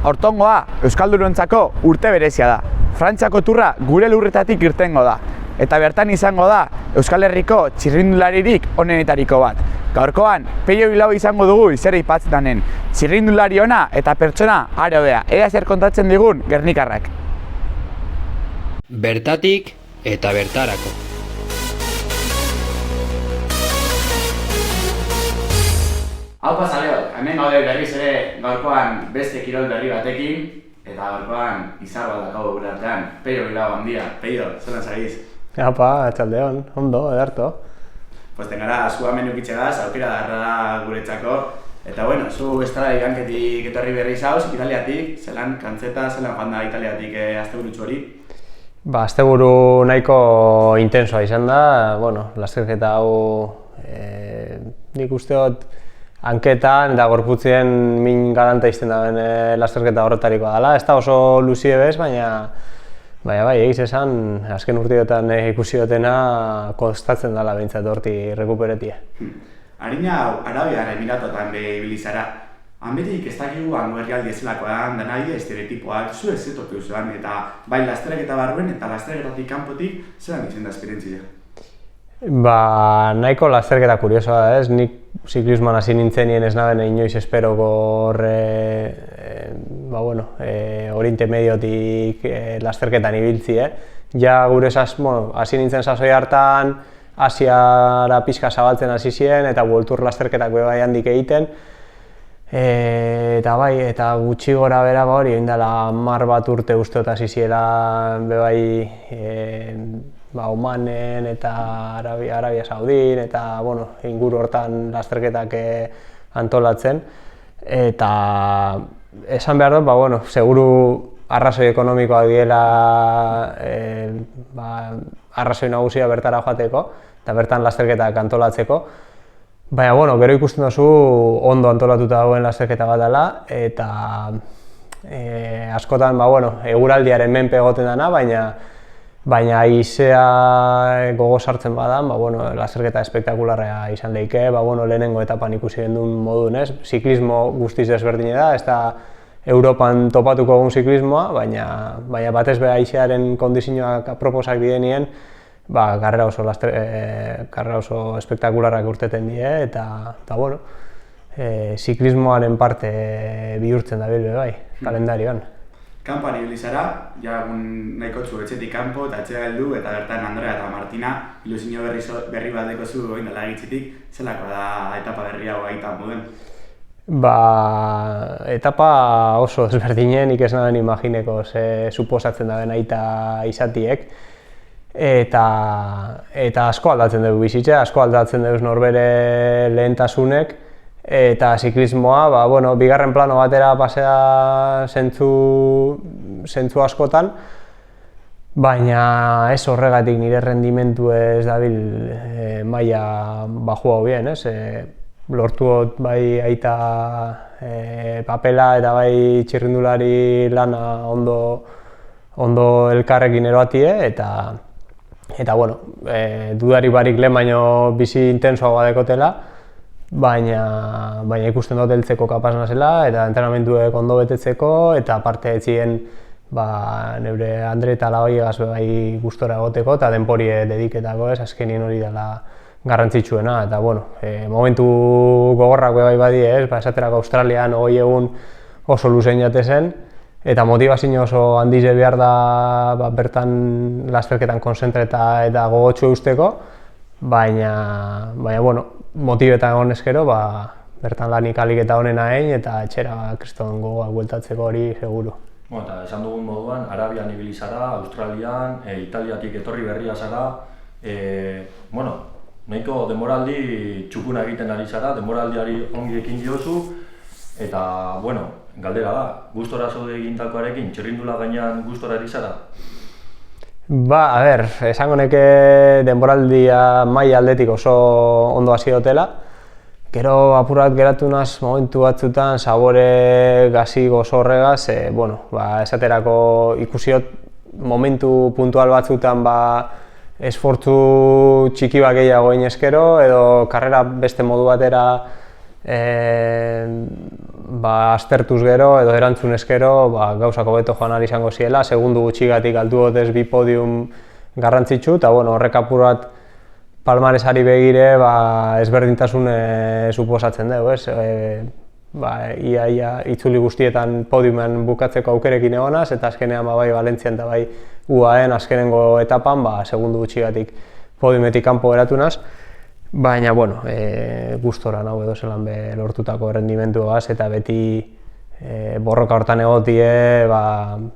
Aurtongoa Euskaldunontzako urte berezia da. Frantziako turra gure lurretatik irtengo da. Eta bertan izango da Euskal Herriko txirrindularirik onenetariko bat. Gaurkoan, Peio Bilbao izango dugu izera ipatzetanen. Txirrindulari ona eta pertsona arobea. Ea zer kontatzen digun gernikarrak. Bertatik eta bertarako. Haupa zaleok, hemen gaude berriz ere gaurkoan beste kirol berri batekin. Eta gaurkoan izar bat dakago gure artean. Peio Bilbao handia. Peio, zelan zagiz? Apa, atxaldeon, ondo, edarto. Posten gara, zu hemen ukitxegaz, aukera darra guretzako. Eta bueno, zu estara iganketik etorri berri zauz, Italiatik, zelan kantzeta, zelan joan da Italiatik asteburutxu hori? Asteburu nahiko intensoa izan da, bueno, lasterketa hau nik usteot hanketan eta gorputzien min galanta izten daben lasterketa horretarikoa dela. Ez da oso luzie bez, baina bai, egiz esan, azken urteotan ikusi dutena kostatzen dela behintzat horti rekuperetia. Harina Arabiar Emiratotan ibilizara. Hanbetik ez dakigu hango herrialdi ezelakoan, da nahi estereotipoak zu ez zetoki usuan, eta bai lasterketa barruen eta lasterketatik kanpotik zelan izan da esperientzia? Nahiko lasterketa kuriosoa da ez, nik ziklismoan hasi nintzenien ez naben inoiz esperoko Oriente Mediotik lasterketan ibiltzi, Ja gure hasi nintzen sasoi hartan, Asiara pixka zabaltzen hasi ziren eta World Tour lasterketak bai handik egiten. Eta bai, eta gutxi gora bera hori, indala 10 bat urte usteot hasi ziela Omanen eta Arabia Saudin eta inguru hortan lasterketak antolatzen. Eta esan behar dut, seguru arrazoi ekonomikoak diela arrazoi nagusia bertara joateko eta bertan lasterketak antolatzeko. Baina, gero ikusten duzu ondo antolatuta dagoen lasterketa bat dela eta askotan, eguraldiaren menpe egoten dena, baina haizea gogo sartzen badan, lasterketa espektakularra izan daike, lehenengo etapan ikusi gendun modun, ez? Ziklismo guztiz desberdine da, ez da Europan topatuko egun ziklismoa, baina batez be haizearen kondizioak aproposak direnien, karrera oso espektakularrak urteten die, eta ziklismoaren parte bihurtzen da bilbe bai, kalendarioan. Kanpoan ibilizara, nahiko zu etxetik kanpo eta etxera heldu eta bertan Andrea eta Martina ilusio berri bat dekozu oindala egitzitik, zelako da etapa berri hau gaita moduen? Etapa oso desberdinen, nik ez naben imagineko ze suposatzen daben aita izatiek. Eta asko aldatzen dugu bizitza, asko aldatzen dugu norbere lehentasunek. Eta ziklismoa, bigarren plano batera pasea zentzu askotan, baina ez horregatik nire rendimentu ez dabil maila bajua hobien, ez? Lortuot bai aita papela eta bai txirrindulari lana ondo elkarrekin eroatie, eta dudari barik lehen baino bizi intensoagoa dekotela, baina ikusten dut heltzeko kapaz nazela eta entrenamenduek ondo betetzeko eta parte etzien neure Andre eta Laoiegaz bai gustora egoteko eta denporie dediketako ez, azkenien hori dela garrantzitsuena eta momentu gogorrak bai badi ez, esaterako Australian 20 egun oso luzein jate zen eta motivazio oso handize behar da bertan lasterketan konzentreta eta gogotxu eusteko, baina motibetan egon ezkero, bertan lanik alik eta honena egin eta etxera kriston gogoak bueltatzeko hori seguru. Eta esan dugun moduan, Arabian ibili zara, Australian, Italiatik etorri berria zara, nahiko denboraldi txukuna egiten ari zara, denboraldiari ongi ekin diozu, eta, galdera da, gustora zaude egintakoarekin, txirrindula gainean gustora ari zara? Esango neke denboraldia maila aldetik oso ondo hasi dutela. Gero apurat geratu naz momentu batzutan sabore gazi gozo horregaz, esaterako ikusiot momentu puntual batzutan esfortzu txiki bat gehiago egin eskero, edo karrera beste modu batera aztertuz gero edo erantzunez gero gauzak hobeto joan ahal izango ziela, segundu gutxigatik galdu dotez 2 podium garrantzitsu, eta horrek apur bat palmaresari begire ezberdintasun suposatzen dugu, ez? Ia itzuli guztietan podiumen bukatzeko aukerekin egonaz, eta azkenean bai Valentzian eta bai UAEn azkenengo etapan segundu gutxigatik podiumetik kanpo geratu naz. Baina, gustora nago edo zelan lortutako errendimentuagaz, eta beti borroka hortan egotie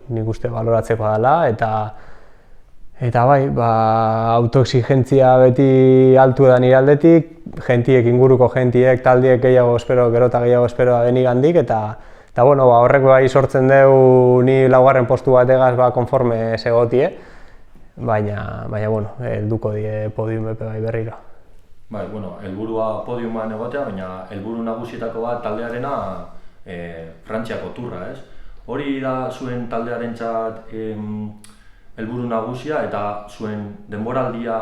nik uste baloratzekoa dela, eta bai, autoexigentzia beti altu da nire aldetik, inguruko gentiek, taldiek gero eta gehiago espero benik handik, eta horrek bai sortzen dugu ni 4. postu bategaz konforme egotie, baina, helduko die podium epe bai berriro. Helburua podiuman egotea, baina helburu nagusietako bat taldearena Frantziako Tourra, ez? Hori da zuen taldearentzat helburu nagusia, eta zuen denboraldia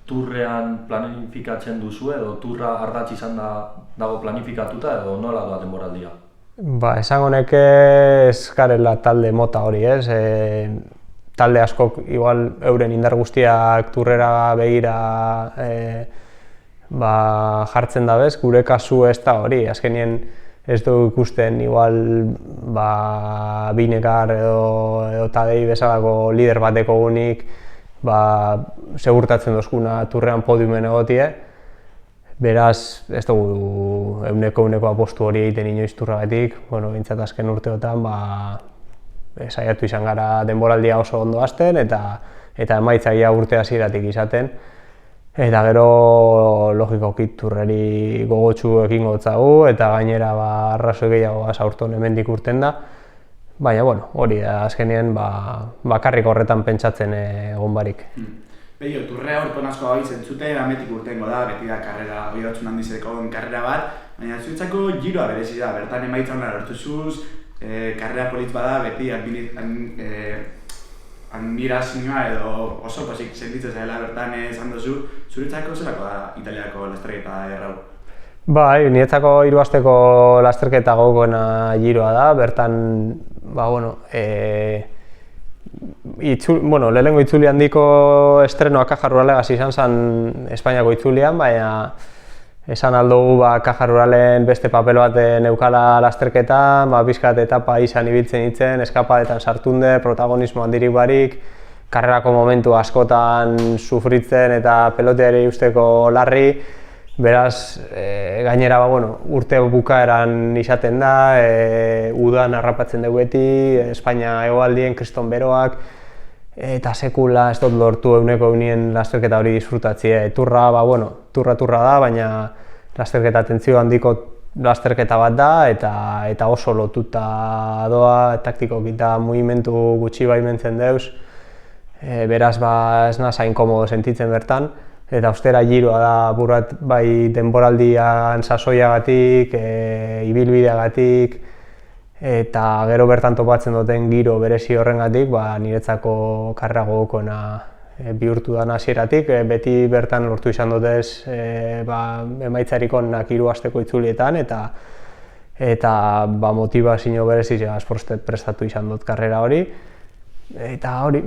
Tourrean planifikatzen duzu edo Tourra ardatz izan dago planifikatuta edo nola da denboraldia? Esango neke ez garela talde mota hori, ez? Talde askok igual euren indar guztiak Tourrera begira jartzen da bez, gure kasu ez da hori, azkenien ez dugu ikusten igual Binekar edo Tadei bezalako lider bateko gunik segurtatzen dozkuna Tourrean podiumen egotie. Beraz, ez dugu euneko apostu hori egiten inoiz Tourragatik, bintzat azken urteotan saiatu izan gara denboraldia oso ondo hasten eta emaitzaia urte hasieratik izaten. Eta gero logikoki Tourreri gogotsu ekingo gotzagu eta gainera arrazoi gehiago aurton hemendik urten da. Baina hori da azkenean bakarrik horretan pentsatzen egon barik. Bello, Tourrea horkon asko gabiz entzute, ametik urtengo da, beti da karrera, hori batzun handizeko karrera bat, baina zuetzako giroa berezi da, bertan emaitza hona lortuzuz, karrera politz bada, beti admirazioa edo oso posik sentitzen zaila bertan esan duzu, zuretzako zelako da Italiako lasterketa errau? Niretzako 3 asteko lasterketa gogoena giroa da, bertan, lehenengo itzuli handiko estrenoa Caja Ruralegaz izan zen Espainiako itzulian, baina esan aldugu Caja Ruralen beste papel bat neukala lasterketa, pixkat etapa izan ibiltzen itzen, eskapadetan sartunde, protagonismo handirik barik, karrerako momentu askotan sufritzen eta peloteari usteko larri. Beraz, gainera urte bukaeran izaten da, udan harrapatzen dugu beti, Espainia hegoaldien, kriston beroak, eta sekula ez dut lortu euneko eunien lasterketa hori disfrutatzie. Tourra da, baina lasterketa atentzio handiko lasterketa bat da, eta oso lotuta doa, taktikoki eta mugimendu gutxi baimentzen deuz. Beraz, ez naz hain komodo sentitzen bertan. Eta ostera giroa da buruat bai denboraldian sasoiagatik, ibilbideagatik, eta gero bertan topatzen duten giro berezi horrengatik, niretzako karrera gogokoena bihurtu da hasieratik, beti bertan lortu izan dutez emaitzarik onak 3 asteko itzulietan, eta motivazio berezi prestatu izan dut karrera hori. Eta hori,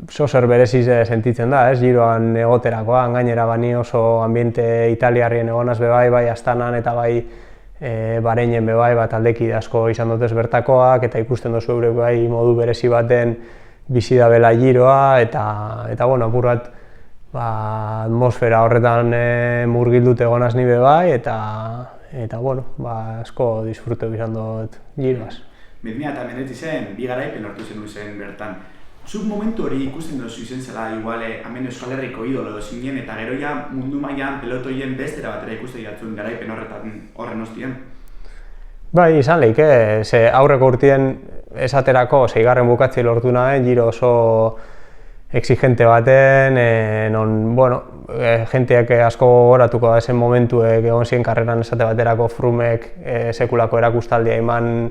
zozer bereziz sentitzen da, giroan egoterakoan, gainera ni oso ambiente italiarrien egonaz bai Astanan eta bai Bareinen bai, taldeki asko izan dutez bertakoak, eta ikusten dozu eurek bai modu berezi baten bizi da bela giroa, eta apur bat atmosfera horretan murgildut egonaz ni bai, eta asko disfruteu izan dut giroaz. 2019 zen, 2 garaipen lortu zen bertan. Zuk momentu hori ikusten duzu izen zela, igual, hemen Euskal Herriko idolo zinen, eta gero ja mundu mailan pelotoien bestera batera ikusten jatzun garaipen horren ostien? Izan lehike, aurreko urtien esaterako 6. bukatzi lortu nahen, giro oso exigente baten, jenteak asko goratuko da zen momentuek egon ziren karreran esate baterako Frumek sekulako erakustaldia eman,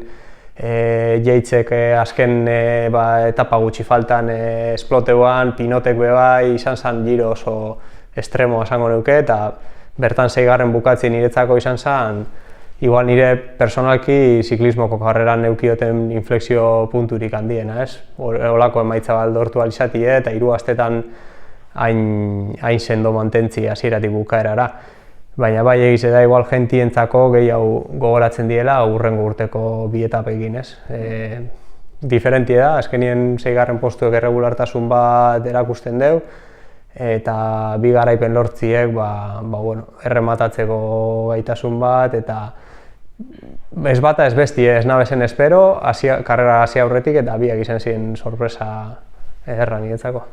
Jeitzek azken etapa gutxi faltan esploteuan, Pinotek bai, izan zen giro oso estremoa esango neuke, eta bertan 6. bukatzi niretzako izan zen, igual nire personalki ziklismoko karreran neukioten inflexio punturik handiena, ez? Olako emaitza bat lortu ahal izatie eta 3 astetan hain sendo mantentzi hasieratik bukaerara. Baina bai egize da igual jentientzako gehiago gogoratzen diela hurrengo urteko bi etapekin, ez? Diferentie da, azkenien 6. postuek erregulartasun bat erakusten deu, eta 2 garaipen lortziek errematatzeko gaitasun bat, eta ez bata ez bestie, ez nabezen espero, karrera hasi aurretik eta biak izan ziren sorpresa ederra niretzako.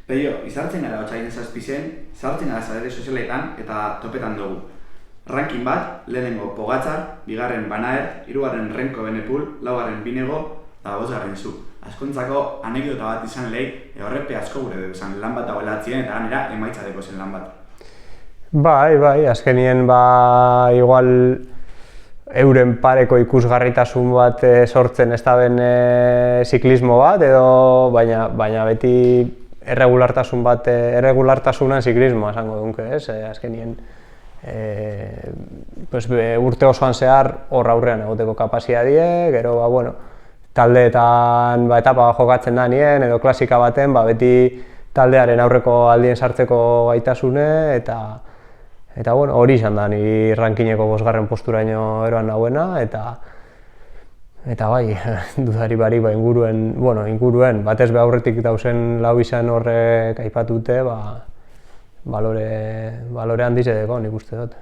Peio, izartzen gara Otsailaren 7 zabaltzen gara sare sozialetan eta topetan dugu. Ranking bat, lehenengo Pogacar, 2. Van Aert, 3. Remco Benepul, 4. Binego eta 5. zu. Askontzako anekdota bat izan lehi, horrepe asko gure esan lan bat dagoela atzien eta ganera emaitzateko zen lan bat. Bai, azkenien igual euren pareko ikusgarritasun bat sortzen ez da ben ziklismo bat, edo baina beti erregulartasunan ziklismoa esango dunke, ez? Azkenien urte osoan zehar hor aurrean egoteko kapazia die, gero taldeetan etapa jokatzen da nien, edo klasika baten beti taldearen aurreko aldien sartzeko gaitasune, eta hori izan da niri rankineko 5. posturaino eroan nahuena, eta bai, dudari bari inguruen, batez be aurretik dauzen lau izan horrek aipatute, balore handiz edeko nik uste dut.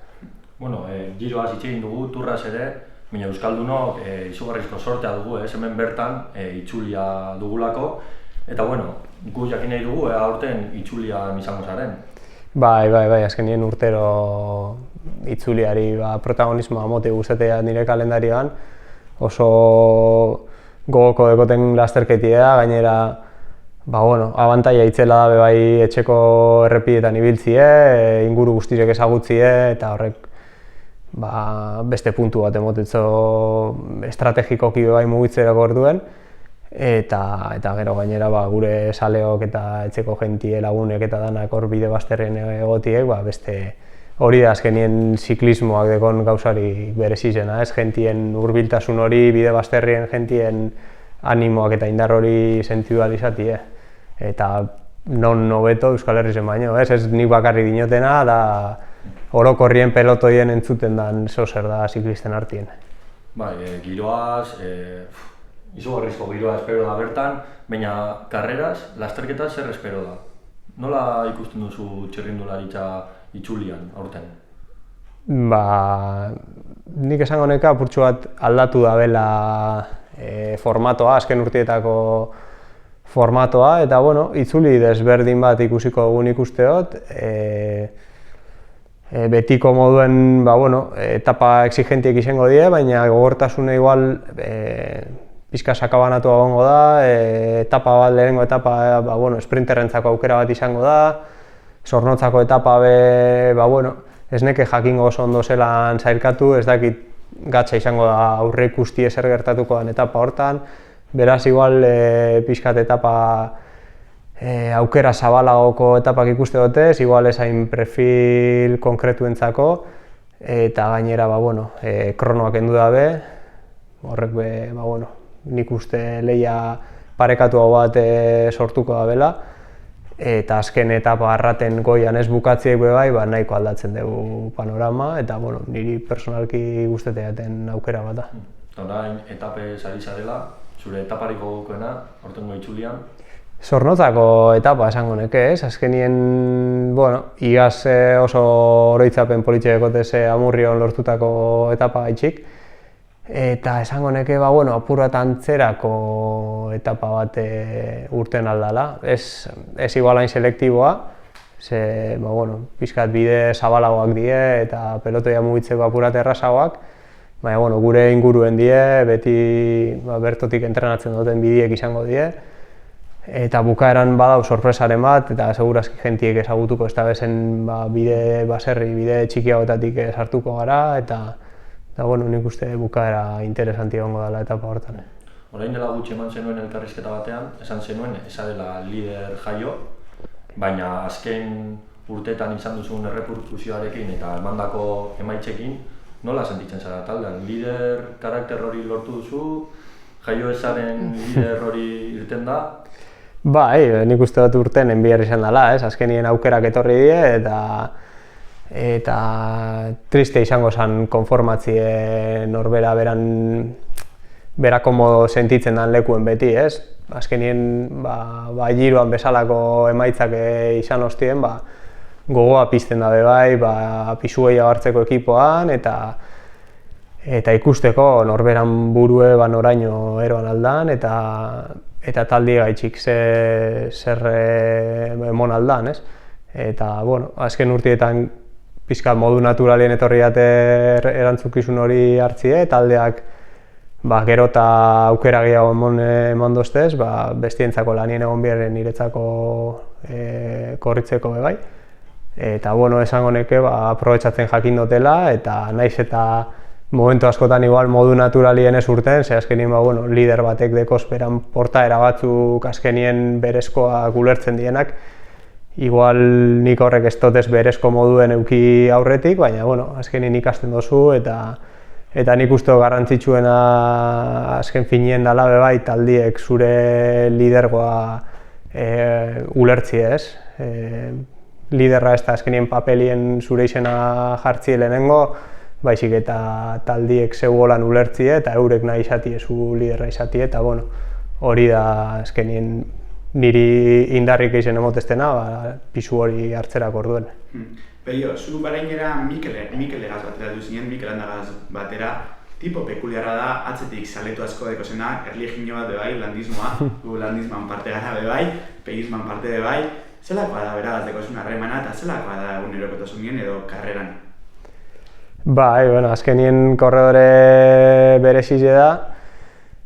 Giroaz hitz egin dugu, turraz ere, baina Euskaldunok izugarrizko sortea dugu, hemen bertan itzulia dugulako, eta gu jakin nahi dugu aurten itzulian izango zaren. Bai, azkenien urtero itzuliari protagonismoa mote guztetea nire kalendarioan, oso gogoko dekoten lasterketia, gainera abantaia itzela da bai etxeko errepidetan ibiltzie, inguru guztiek ezagutzie, eta horrek beste puntu bat emotetzo estrategikoki bai mugitzerako orduen, eta gero gainera gure saleok eta etxeko jentie lagunek eta danak hor bide bazterren egotiek, beste hori da azkenien ziklismoak dekon gauzari berezizena, ez? Jentien hurbiltasun hori, bide bazterrien jentien animoak eta indar hori sentidualizatie. Eta non nobeto Euskal Herrizen baino, ez nik bakarrik dinotena, da orokorrien pelotoien entzuten dan zer da ziklisten artien. Giroaz, izugarrizko giroa espero da bertan, baina karreraz, lasterketaz zer espero da? Nola ikusten duzu txirrindularitza itzulian aurten? Nik esango neka apurtxo bat aldatu dabela formatoa, azken urteetako formatoa, eta itzuli desberdin bat ikusiko dugun ikusteot. Betiko moduen etapa exigentiek izango die, baina gogortasune igual pizka sakabanatu egongo da, lehenengo etapa sprinterrentzako aukera bat izango da, Zornotzako etapa ez neke jakingo oso ondo zelan zailkatu, ez dakit gatza izango da aurre ikusti ezer gertatuko den etapa hortan, beraz igual pizkat etapa aukera zabalagoko etapak ikuste dutez, igual ezain perfil konkretuentzako, eta gainera kronoak endu dabe, horrek nik uste lehia parekatu bat sortuko dabela, eta azken etapa arraten goian ez bukatziek nahiko aldatzen dugu panorama, eta niri personalki gusteteaten aukera bat da. Orain etape sari zarela, zure etaparik gogokoena, aurtengo itzulian? Zornotzako etapa esango neke, ez? Azkenien, igaz oso oroitzapen politxekotez Amurrion lortutako etapa gaitxik, eta esango neke, apur bat antzerako etapa bat urten aldala. Ez igual hain selektiboa, ze, pixkat bide zabalagoak die eta pelotoia mugitzeko apurat errazagoak, baina, gure inguruen die, beti bertotik entrenatzen duten bideek izango die, eta bukaeran badau sorpresaren bat, eta segurazki jentiek ezagutuko ez da bezen bide baserri, bide txikiagoetatik sartuko gara, eta nik uste bukaera interesanti egongo dela etapa hortan. Orain dela gutxi eman zenuen elkarrizketa batean, esan zenuen ezarela lider jaio, baina azken urteetan izan duzun erreperkusioarekin eta emandako emaitzekin, nola sentitzen zara taldean? Lider karakter hori lortu duzu, jaio ezaren lider hori irten da? Bai, nik uste dut urten enbiar izan dela, azkenien aukerak etorri die eta triste izango zen konformatzie norbera bera komodo sentitzen den lekuen beti, Azkenien, giroan bezalako emaitzak izan ostien, gogoa pizten da bai, pisu gehiago hartzeko ekipoan eta ikusteko norberan burue noraino eroan aldan eta taldi gaitxik zer emon aldan, Eta, azken urtietan pixka modu naturalien etorri date erantzukizun hori hartzie, taldeak gero eta aukera gehiago eman doztez, bestientzako lanien egon biherren niretzako korritzeko bai. Eta, esango neke, aprobetxatzen jakin dutela, eta naiz eta momentu askotan igual modu naturalien ez urten, ze azkenien lider batek dekoz beran portaera batzuk azkenien berezkoak ulertzen dienak, igual nik horrek ez dotez berezko moduen euki aurretik, baina azkenien ikasten dozu eta nik uste garrantzitsuena azken finien dela bai taldiek zure lidergoa ulertzi liderra ez da azkenien papelien zure izena jartzi lehenengo, baizik eta taldiek zeugolan ulertzi eta eurek nahi izatie zu liderra izatie eta hori da azkenien niri indarrik eizen emotestena, pisu hori hartzerak orduen. Pello, zu barainera Mikelegaz batera duzinen, Mikel Andagaz batera, tipo pekuliarra da, atzetik zaletu asko deko zena, erligio bat bebai, landismoa, gu landismoan parte gara bebai, peizman parte bebai, zelakoa da beragaz deko zuen harremana eta zelakoa da egunerokotasunien edo karreran? Azkenien korredore berezize da,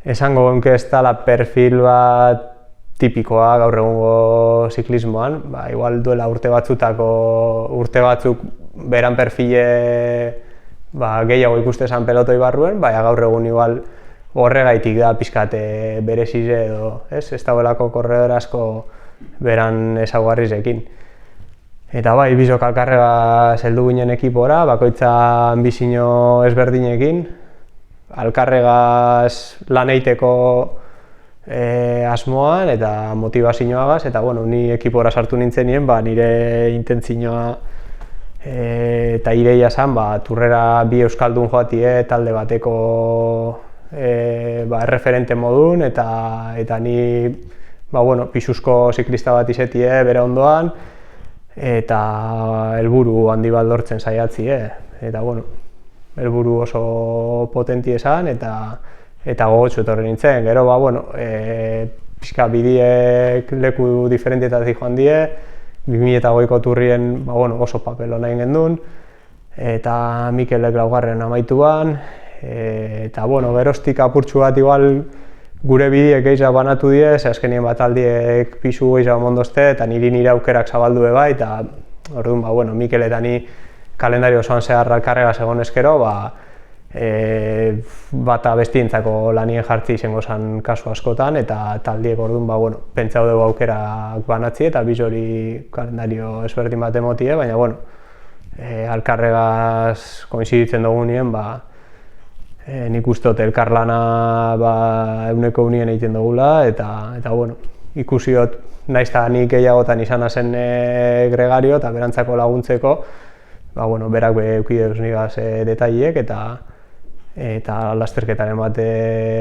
esango gonke ez dela perfil bat tipikoa gaur egungo ziklismoan, igual duela urte batzuk beran perfile gehiago ikuste zan pelotoi barruen, gaur egun igual horregaitik da pixkate berezize edo, ez dagoelako korredore asko beran ezaugarrizekin. Eta bizok alkarregaz heldu ginen ekipora, bakoitza ambizio ezberdinekin, alkarregaz lan eiteko asmoan eta motivazioagaz, eta ni ekipora sartu nintzen nien, nire intentzioa eta ideia zen, turrera bi euskaldun joatie talde bateko erreferente modun, eta ni pisuzko ziklista bat izetie bere ondoan, eta helburu handi bat lortzen saiatzie, eta helburu oso potenti esan, eta gogotsu etorri nintzen. Gero, pixka bidiek leku diferentietatik joan die, 2008ko turrien oso papelona egin gendun, eta Mikelek laugarren amaituan, eta geroztik apurtxu bat igual gure bidiek gehiago banatu die, azkenien bat aldiek pisu gehiago mondozte, eta nire aukerak zabaldu bai, eta orduan, Mikel eta ni kalendario osoan zehar alkarregaz egon ezkero, bata bestientzako lanien jartzi izango zen kasu askotan, eta taldiek orduan, pentsau dugu aukerak banatzi, eta biz hori kalendario ezberdin bat emotie, baina, alkarregaz koinziditzen dugu nien, nik uste dut elkarlana eguneko unien egiten dugula, eta ikusiot naiz eta nik gehiagotan izan zen gregario eta berantzako laguntzeko, berak eukideuz nigaz detaileek eta lasterketaren bat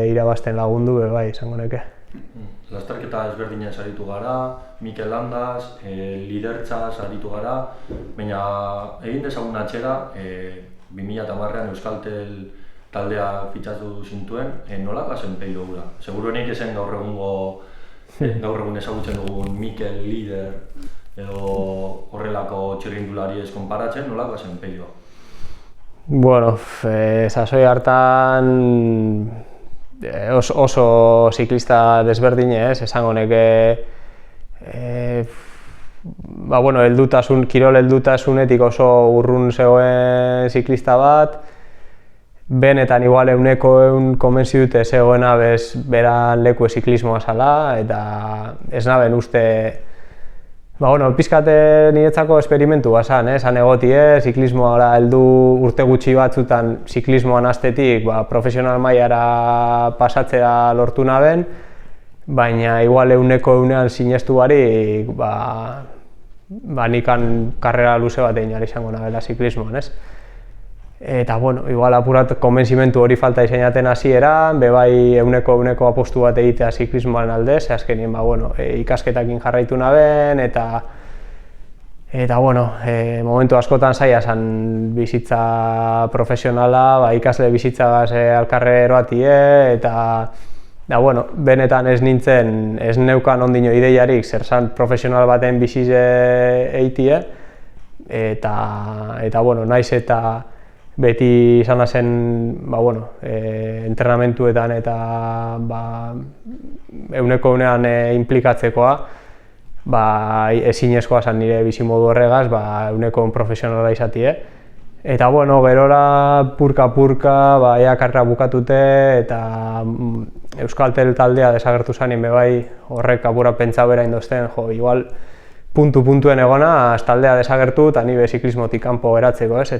irabazten lagundu bai izango neke. Lasterketa ezberdinen saritu gara, Mikel Landaz, lidertzaz saritu gara, baina egin dezagun atxera, 2010an Euskaltel taldea fitxatu zintuen, nolako zen Pello hura? Seguruenik ezen gaur egun ezagutzen dugun Mikel lider edo horrelako txirrindulari ez konparatzen, nolako zen Pello? Sasoi hartan oso ziklista desberdinez, esango neke kirol heldutasunetik oso urrun zegoen ziklista bat, benetan igual euneko konbentzi dute zegoena beran leku ziklismoa zala, eta ez naben uste Pizkat niretzako esperimentu bazan, esan egotie, ziklismoa heldu urte gutxi batzutan ziklismoan hastetik profesional mailara pasatzea lortu naben, baina igual 100% sinestu barik, nikan karrera luze bat egin izango nabela ziklismoan, ez? Eta, igual apurat konbentzimentu hori falta izainaten hasieran, bai 100% apostu bat egitea ziklismoan aldez, azkenien ikasketakin jarraitu naben, eta momentu askotan zaila zen bizitza profesionala, ikasle bizitzagaz alkarre eroatie, eta benetan ez neukan ondino ideiarik zer zan profesional baten bizize eitie, eta naiz eta beti izan zen entrenamentuetan eta 100% inplikatzekoa, ezinezkoa zen nire bizimodu horregaz, 100% profesionala izatie. Eta gerora purka, ea karrera bukatute eta Euskaltel taldea desagertu zanin bai horrek apura pentsa bera indozten, igual puntuen egona taldea desagertu eta nire ziklismotik kanpo geratzeko, ez?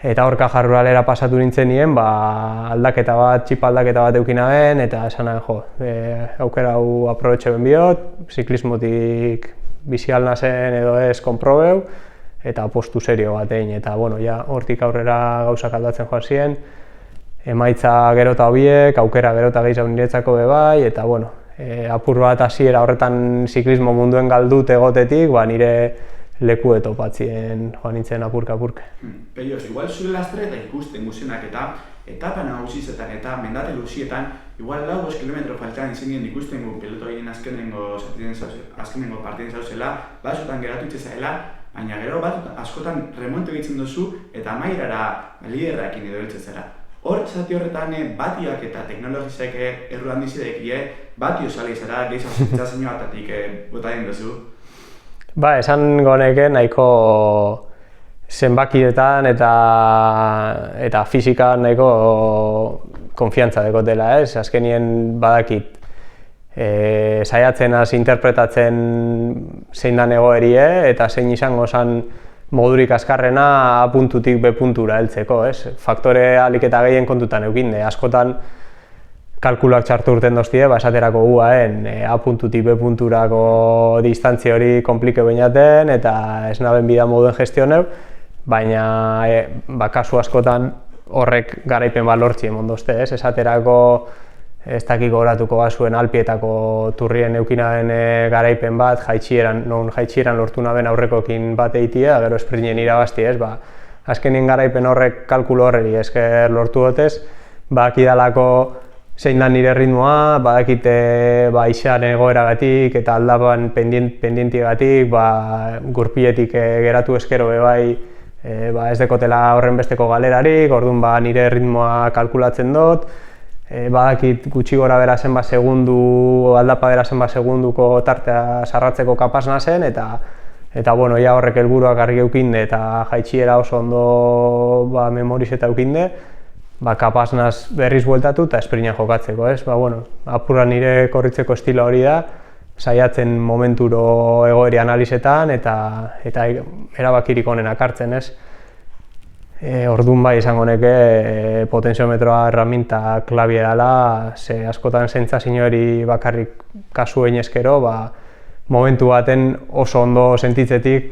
Eta horka jarruralera pasatu nintzen nien, txip aldaketa bat eukinaben, eta esan aukera hau aprobetxe ben biot, ziklismotik bizi alnazen edo ez konprobeu, eta postu serio bat egin, eta hortik aurrera gauzak aldatzen joan ziren, emaitza gerota hobiek, aukera gerota gehiago niretzako bai, eta apur bat hasiera horretan ziklismo munduen galdut egotetik, nire leku etopatzien joan nintzen apurka-apurka. Pellos, igual zure lastre eta ikusten guzenak eta etapa nagusizetan eta mendate luzietan, igual 5 kilometro faltan izan ikusten gu peloto egin azkenengo partiden zauzela, batzutan geratu itxezaela, baina gero askotan remonto egiten duzu eta amaierara liderrakin edo heltzezera. Hor, zati horretan batiak eta teknologizek erru handizidekie, batio sale izara, gehiago zitzazen batatik bota den duzu. Esan goneke nahiko zenbakidetan eta fizikan nahiko konfiantza dekotela, ez? Azkenien badakit saiatzen az interpretatzen zein dan egoerie eta zein izango zen modurik azkarrena A puntutik B puntura heltzeko, ez? Faktore alik eta gehien kontutan eukinde, askotan kalkulak txartu urten doztie, esaterako guaen A puntutik B punturako distantzia hori komplike bainaten eta ez naben bida moduen gestioneu, baina kasu askotan horrek garaipen bat lortzien mondozte, ez? Esaterako ez dakik goratuko bazuen Alpietako turrien eukinaren garaipen bat, jaitxieran lortu naben aurrekokin bat eitie, gero esprinien irabazti, ez? Azkenien garaipen horrek kalkulo horreri esker lortu dotez, akidalako zein da nire ritmoa, badakite izan egoeragatik eta aldapan pendientiagatik, gurpietik geratu eskero bai ez dekotela horren besteko galerarik, orduan nire ritmoa kalkulatzen dut, badakit gutxi gora bera zenbat segundu, aldapa bera zenbat segunduko tartea sarratzeko kapaz nazen, eta ja horrek helburuak argi eukinde eta jaitxiera oso ondo memoriz eta eukinde, kapaz naz berriz bueltatu eta esprinean jokatzeko, ez? Apurra nire korritzeko estilo hori da, saiatzen momenturo egoeri analizetan eta erabakirik onenak hartzen, ez? Orduan izango neke potenziometroa erraminta klabie dela, ze askotan sentsazio hori bakarrik kasu egin eskero, momentu baten oso ondo sentitzetik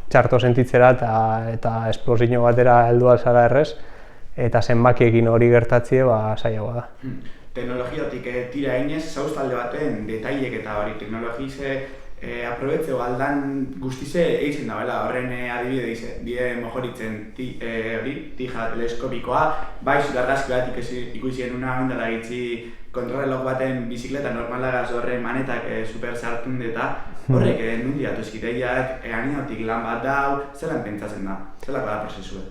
txarto sentitzera eta esplosio batera heldu alzara errez, eta zenbakiekin hori gertatzie zailagoa da. Teknologiatik tira eginez, zauz talde baten detailek eta hori teknologize aprobetzeo aldan guztize egiten da, horren adibide die mojoritzen tija teleskopikoa, zure argazki bat ikusien una ondara egitzi kontrolreloj baten bizikleta normalagaz horren manetak super sartun eta horrek nundi atuzkiteiak harinatik lan bat dau, zelan pentsatzen da, zelako da prozesua?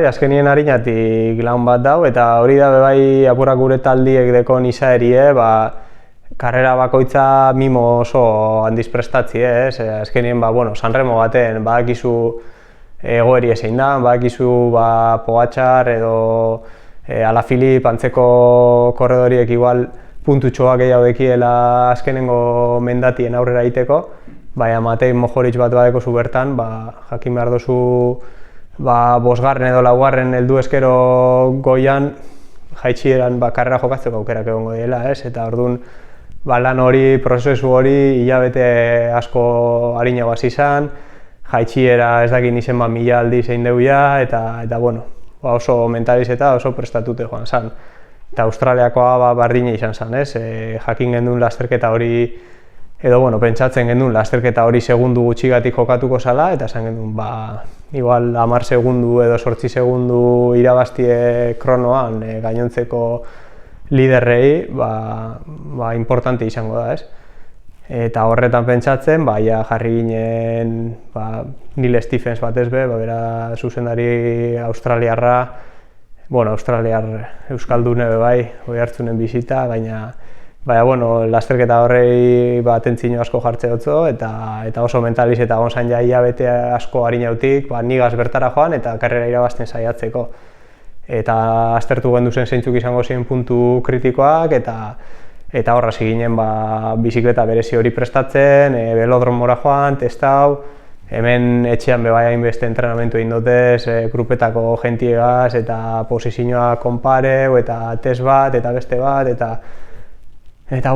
Azkenien harinatik lan bat dau eta hori da apurak gure taldiek dekon izaerie, karrera bakoitza mimo oso handiz prestatzi, ez? Azkenien, Sanremo baten, badakizu egoeri ezein da, badakizu Pogačar edo Alaphilippe antzeko korredoriek igual puntutxoak gehiago dekiela azkenengo mendatien aurrera egiteko, baina Matei Mojoritz bat badeko zu bertan, jakin behar duzu bosgarren edo laugarren heldu eskero goian jaitsieran karrera jokatzeko aukerak egongo diela, ez? Eta orduan lan hori, prozesu hori hilabete asko arinago hasi izan, jaitsiera ez dakit izen 1000 aldiz egin deuia, eta bueno, oso mentalizeta, oso prestatute joan zan. Eta Australiakoa bardina izan zen, ez? Jakin gendun lasterketa hori, edo pentsatzen gendun lasterketa hori segundu gutxigatik jokatuko zala, eta esan gendun, igual 10 segundu edo 8 segundu irabaztie kronoan gainontzeko liderrei, importante izango da, ez? Eta horretan pentsatzen, ja jarri ginen Neil Stephens batez be, bera zuzendari australiarra, australiar euskaldune bai, Oiartzunen bizita, baina lasterketa horrei atentzio asko jartze dutzo, eta oso mentalizeta egon zan ja hilabete asko harinautik, nigaz bertara joan eta karrera irabazten saiatzeko. Eta aztertu gendu zen zeintzuk izango ziren puntu kritikoak, eta horra ginen bizikleta berezi hori prestatzen, velodromora joan, testau, hemen etxean bai hainbeste entrenamentu egin dutez, grupetako jentiegaz, eta posizioa konpareu, eta test bat, eta beste bat, eta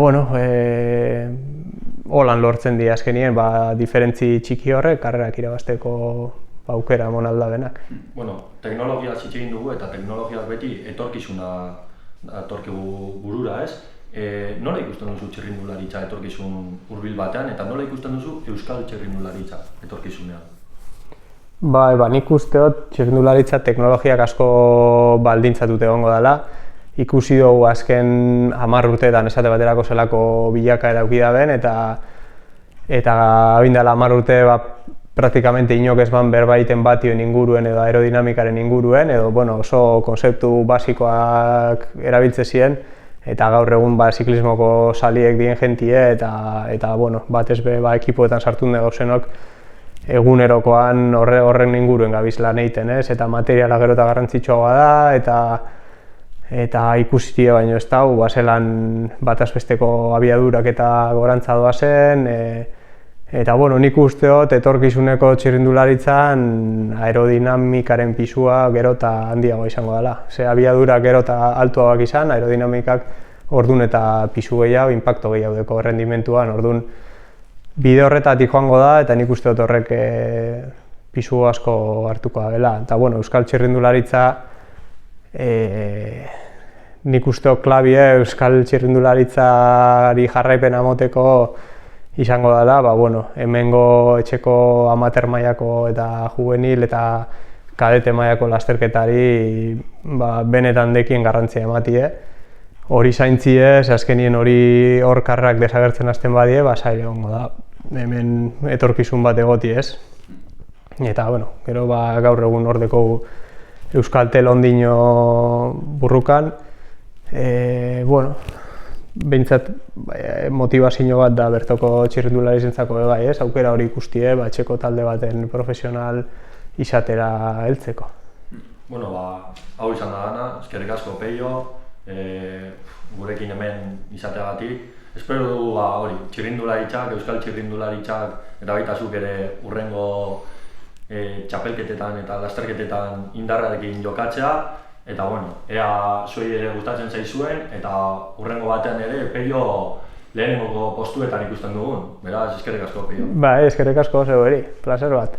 holan lortzen dira azkenien, diferentzi txiki horrek, karrerak irabazteko aukera emon aldabenak. Teknologia zitzein dugu eta teknologiak beti etorkizuna etorkigu burura, ez? Nola ikusten duzu txirrindularitza etorkizun hurbil batean, eta nola ikusten duzu euskal txirrindularitza etorkizunean? Nik uste dut txirrindularitza teknologiak asko baldintzatut egongo dela. Ikusi dugu azken 10 urteetan esate baterako zelako bilakaera eduki daben, eta abindala 10 urte praktikamente inok ez ban berbaiten batioen inguruen edo aerodinamikaren inguruen, edo oso konzeptu basikoak erabiltze ziren, eta gaur egun ziklismoko saliek dien jentie, eta batez be ekipoetan sartun gauzenok egunerokoan horren inguruen gabiz lan egiten, ez? Eta materiala gero eta garrantzitsuagoa da, eta ikusi baino ez dau, zelan batazbesteko abiadurak eta gorantza doazen, eta nik uste dut etorkizuneko txirrindularitzan aerodinamikaren pisua gero eta handiago izango dela. Abiadurak gero eta altuagoak izan, aerodinamikak ordun eta pisu gehiago, inpakto gehiago deko rendimentuan, ordun bide horretatik joango da, eta nik uste dut horrek pisu asko hartuko dela. Eta euskal txirrindularitza nik uste dut klabie euskal txirrindularitzari jarraipena moteko izango dela, hemengo etxeko amateur mailako eta juvenil eta kadete mailako lasterketari benetan dekien garrantzia ematie. Hori zaintziez, azkenien hor karrak desagertzen hasten badie, zaila egongo da, hemen etorkizun bat egoti ez. Eta gero gaur egun ordeko Euskaltel ondino burrukan, behintzat motivazio bat da bertoko txirrindularizentzako bai, ez? Aukera hori ikustie, etxeko talde baten profesional izatera heltzeko. Hau izan da dana, eskerrik asko Peio, gurekin hemen izateagatik. Espero dugu txirrindularitzak, euskal txirrindularitzak, eta baita zuk ere hurrengo txapelketetan eta lasterketetan indarrarekin jokatzea. Eta ea zuei ere gustatzen zaizuen, eta hurrengo batean ere Peio lehenengoko postuetan ikusten dugun. Beraz, eskerrik asko Peio. Eskerrik asko zeu eri, plazer bat.